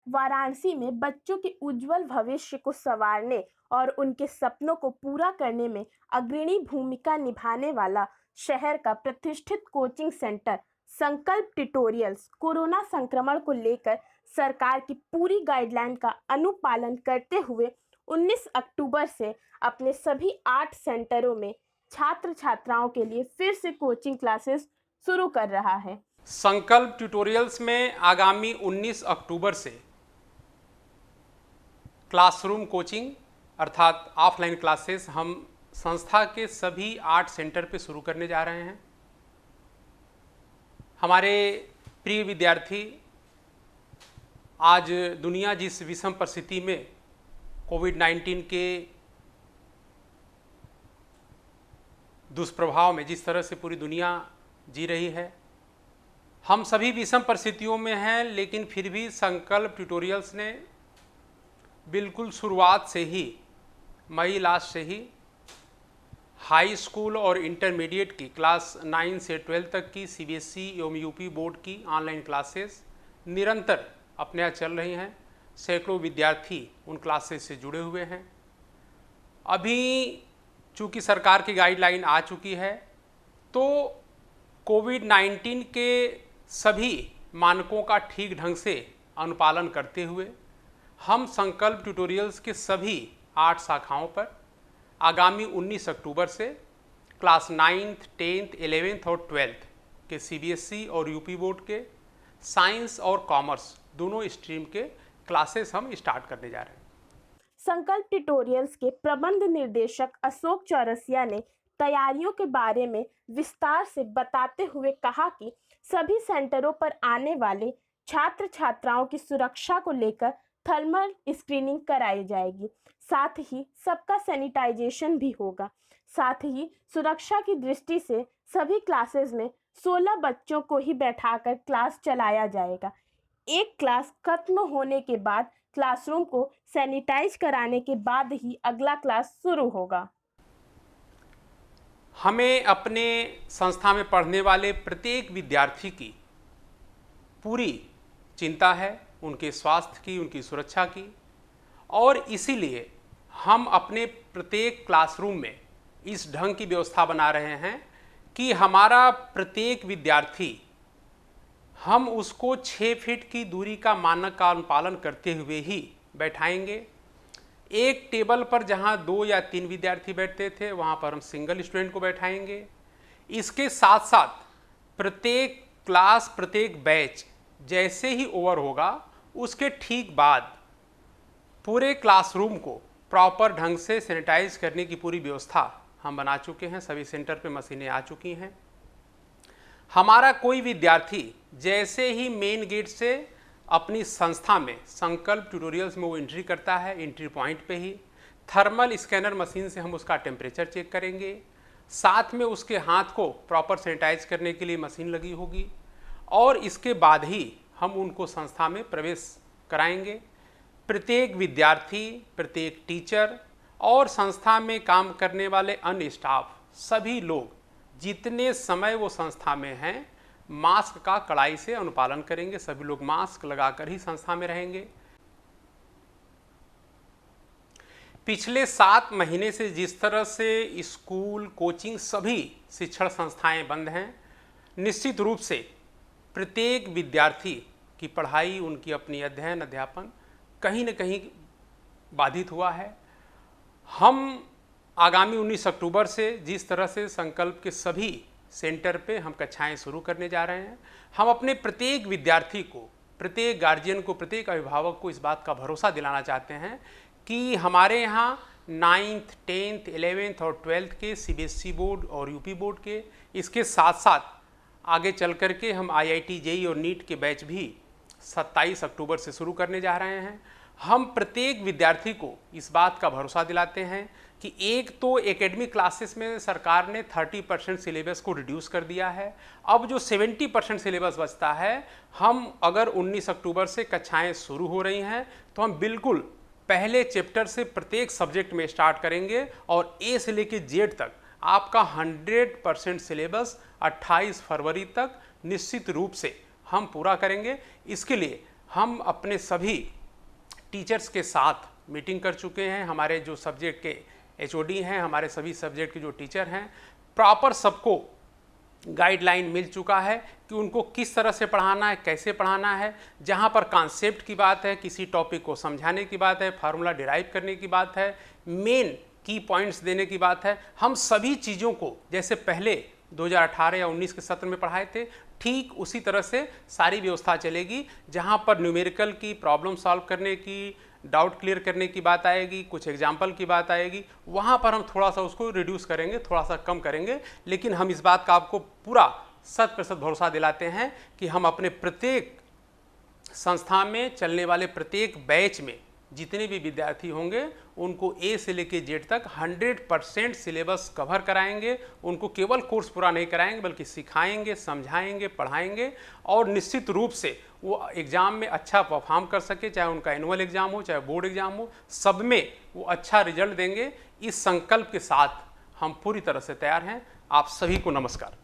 वाराणसी में बच्चों के उज्जवल भविष्य को संवारने और उनके सपनों को पूरा करने में अग्रणी भूमिका निभाने वाला शहर का प्रतिष्ठित कोचिंग सेंटर संकल्प ट्यूटोरियल्स कोरोना संक्रमण को लेकर सरकार की पूरी गाइडलाइन का अनुपालन करते हुए 19 अक्टूबर से अपने सभी 8 सेंटरों में छात्र छात्राओं के लिए फिर से कोचिंग क्लासेस शुरू कर रहा है। संकल्प ट्यूटोरियल्स में आगामी 19 अक्टूबर से क्लासरूम कोचिंग अर्थात ऑफलाइन क्लासेस हम संस्था के सभी 8 सेंटर पे शुरू करने जा रहे हैं। हमारे प्रिय विद्यार्थी, आज दुनिया जिस विषम परिस्थिति में कोविड-19 के दुष्प्रभाव में जिस तरह से पूरी दुनिया जी रही है, हम सभी विषम परिस्थितियों में हैं, लेकिन फिर भी संकल्प ट्यूटोरियल्स ने बिल्कुल शुरुआत से ही, मई लास्ट से ही हाई स्कूल और इंटरमीडिएट की क्लास 9 से 12 तक की सीबीएसई एवं यूपी बोर्ड की ऑनलाइन क्लासेस निरंतर अपने यहाँ चल रही हैं। सैकड़ों विद्यार्थी उन क्लासेस से जुड़े हुए हैं। अभी चूँकि सरकार की गाइडलाइन आ चुकी है, तो कोविड-19 के सभी मानकों का ठीक ढंग से अनुपालन करते हुए हम संकल्प ट्यूटोरियल्स के सभी 8 शाखाओं पर आगामी 19 अक्टूबर से क्लास 9th, 10th, 11th और 12th के सीबीएसई और यूपी बोर्ड के साइंस और कॉमर्स दोनों स्ट्रीम के क्लासेस हम स्टार्ट करने जा रहे हैं। संकल्प ट्यूटोरियल्स के प्रबंध निर्देशक अशोक चौरसिया ने तैयारियों के बारे में विस्तार से बताते हुए कहा कि सभी सेंटरों पर आने वाले छात्र छात्राओं की सुरक्षा को लेकर थर्मल स्क्रीनिंग कराई जाएगी। साथ ही सबका सैनिटाइजेशन भी होगा। साथ ही सुरक्षा की दृष्टि से सभी क्लासेस में 16 बच्चों को ही बैठाकर क्लास चलाया जाएगा। एक क्लास खत्म होने के बाद क्लासरूम को सैनिटाइज कराने के बाद ही अगला क्लास शुरू होगा। हमें अपने संस्था में पढ़ने वाले प्रत्येक विद्यार्थी की पूरी चिंता है, उनके स्वास्थ्य की, उनकी सुरक्षा की, और इसीलिए हम अपने प्रत्येक क्लासरूम में इस ढंग की व्यवस्था बना रहे हैं कि हमारा प्रत्येक विद्यार्थी, हम उसको 6 फीट की दूरी का मानक का अनुपालन करते हुए ही बैठाएंगे। एक टेबल पर जहां 2 या 3 विद्यार्थी बैठते थे, वहां पर हम सिंगल स्टूडेंट को बैठाएंगे। इसके साथ साथ प्रत्येक क्लास, प्रत्येक बैच जैसे ही ओवर होगा, उसके ठीक बाद पूरे क्लासरूम को प्रॉपर ढंग से सैनिटाइज करने की पूरी व्यवस्था हम बना चुके हैं। सभी सेंटर पे मशीनें आ चुकी हैं। हमारा कोई विद्यार्थी जैसे ही मेन गेट से अपनी संस्था में संकल्प ट्यूटोरियल्स में वो एंट्री करता है, एंट्री पॉइंट पे ही थर्मल स्कैनर मशीन से हम उसका टेम्परेचर चेक करेंगे। साथ में उसके हाथ को प्रॉपर सैनिटाइज करने के लिए मशीन लगी होगी, और इसके बाद ही हम उनको संस्था में प्रवेश कराएंगे। प्रत्येक विद्यार्थी, प्रत्येक टीचर और संस्था में काम करने वाले अन्य स्टाफ, सभी लोग जितने समय वो संस्था में हैं, मास्क का कड़ाई से अनुपालन करेंगे। सभी लोग मास्क लगाकर ही संस्था में रहेंगे। पिछले 7 महीने से जिस तरह से स्कूल, कोचिंग, सभी शिक्षण संस्थाएं बंद हैं, निश्चित रूप से प्रत्येक विद्यार्थी की पढ़ाई, उनकी अपनी अध्ययन, अध्यापन कहीं न कहीं बाधित हुआ है। हम आगामी 19 अक्टूबर से जिस तरह से संकल्प के सभी सेंटर पे हम कक्षाएं शुरू करने जा रहे हैं, हम अपने प्रत्येक विद्यार्थी को, प्रत्येक गार्जियन को, प्रत्येक अभिभावक को इस बात का भरोसा दिलाना चाहते हैं कि हमारे यहाँ 9th, 10th, 11th और 12th के सीबीएसई बोर्ड और यूपी बोर्ड के, इसके साथ साथ आगे चल कर के हम आईआईटी, जेईई और नीट के बैच भी 27 अक्टूबर से शुरू करने जा रहे हैं। हम प्रत्येक विद्यार्थी को इस बात का भरोसा दिलाते हैं कि एक तो एकेडमिक क्लासेस में सरकार ने 30% सिलेबस को रिड्यूस कर दिया है। अब जो 70% सिलेबस बचता है, हम अगर 19 अक्टूबर से कक्षाएं शुरू हो रही हैं, तो हम बिल्कुल पहले चैप्टर से प्रत्येक सब्जेक्ट में स्टार्ट करेंगे और ए से लेकर जेड तक आपका 100% सिलेबस 28 फरवरी तक निश्चित रूप से हम पूरा करेंगे। इसके लिए हम अपने सभी टीचर्स के साथ मीटिंग कर चुके हैं। हमारे जो सब्जेक्ट के एचओडी हैं, हमारे सभी सब्जेक्ट के जो टीचर हैं, प्रॉपर सबको गाइडलाइन मिल चुका है कि उनको किस तरह से पढ़ाना है, कैसे पढ़ाना है। जहाँ पर कॉन्सेप्ट की बात है, किसी टॉपिक को समझाने की बात है, फार्मूला डिराइव करने की बात है, मेन की पॉइंट्स देने की बात है, हम सभी चीज़ों को जैसे पहले 2018 या 19 के सत्र में पढ़ाए थे, ठीक उसी तरह से सारी व्यवस्था चलेगी। जहाँ पर न्यूमेरिकल की प्रॉब्लम सॉल्व करने की, डाउट क्लियर करने की बात आएगी, कुछ एग्जाम्पल की बात आएगी, वहाँ पर हम थोड़ा सा उसको रिड्यूस करेंगे, थोड़ा सा कम करेंगे। लेकिन हम इस बात का आपको पूरा 100% भरोसा दिलाते हैं कि हम अपने प्रत्येक संस्था में चलने वाले प्रत्येक बैच में जितने भी विद्यार्थी होंगे उनको ए से लेकर जेड तक 100% सिलेबस कवर कराएंगे। उनको केवल कोर्स पूरा नहीं कराएंगे बल्कि सिखाएंगे, समझाएंगे, पढ़ाएंगे और निश्चित रूप से वो एग्ज़ाम में अच्छा परफॉर्म कर सके, चाहे उनका एनुअल एग्ज़ाम हो, चाहे बोर्ड एग्ज़ाम हो, सब में वो अच्छा रिजल्ट देंगे। इस संकल्प के साथ हम पूरी तरह से तैयार हैं। आप सभी को नमस्कार।